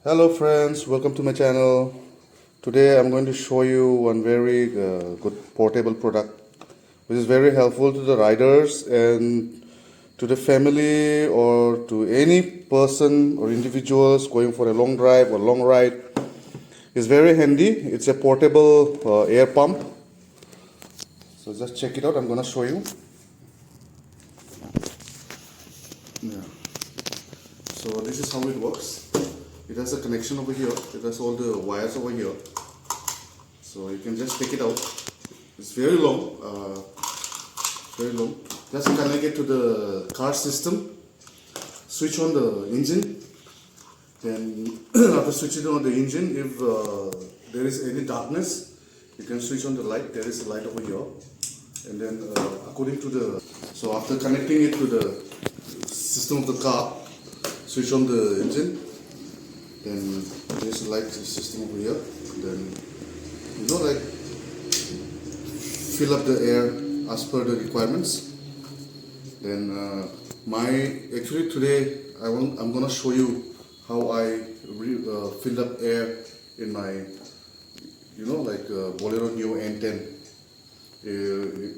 Hello friends, welcome to my channel. Today I'm going to show you one very good portable product which is very helpful to the riders and to the family or to any person or individuals going for a long drive or long ride. It's very handy. It's a portable air pump. So just check it out. I'm going to show you. Yeah. So this is how it works. It has a connection over here. It has all the wires over here. So you can just take it out. It's very long. Just connect it to the car system. Switch on the engine. Then after switching on the engine, if there is any darkness, you can switch on the light. There is a light over here. And then according to the, so after connecting it to the system of the car, switch on the engine. Then there's a light system over here. Then like fill up the air as per the requirements. Then actually today I'm gonna show you how I filled up air in my Bolero Neo N10. Uh,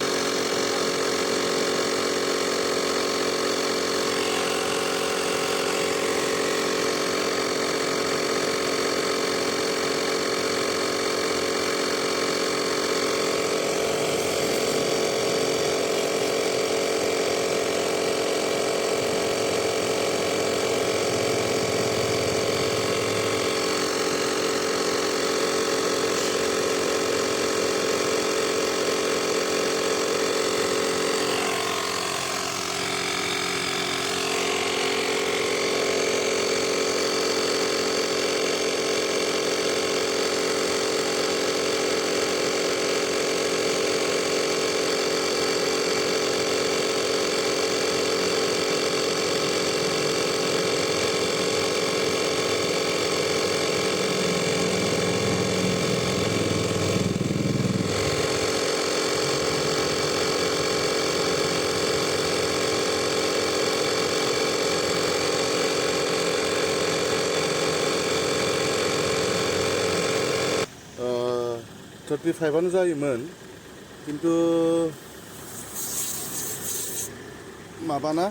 35 जायोमोन किन्तु माबाना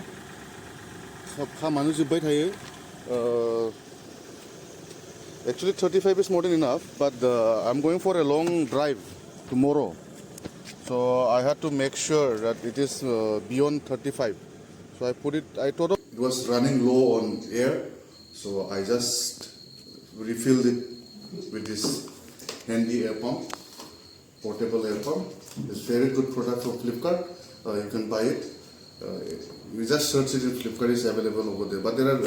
सब खामानि जोबबाय थायो. Actually 35 is more than enough, but I'm going for a long drive tomorrow, so I had to make sure that it is beyond 35. So I thought it was running low on air, so I just refilled it with this handy air pump, portable air pump. It's very good product from Flipkart. You can buy it. You just search it in Flipkart, is available over there. But there are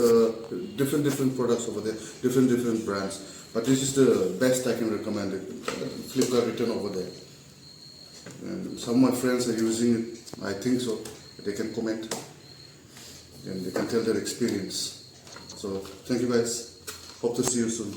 different products over there, different brands. But this is the best I can recommend it. Flipkart written over there. And some of my friends are using it. I think so. They can comment and they can tell their experience. So thank you guys. Hope to see you soon.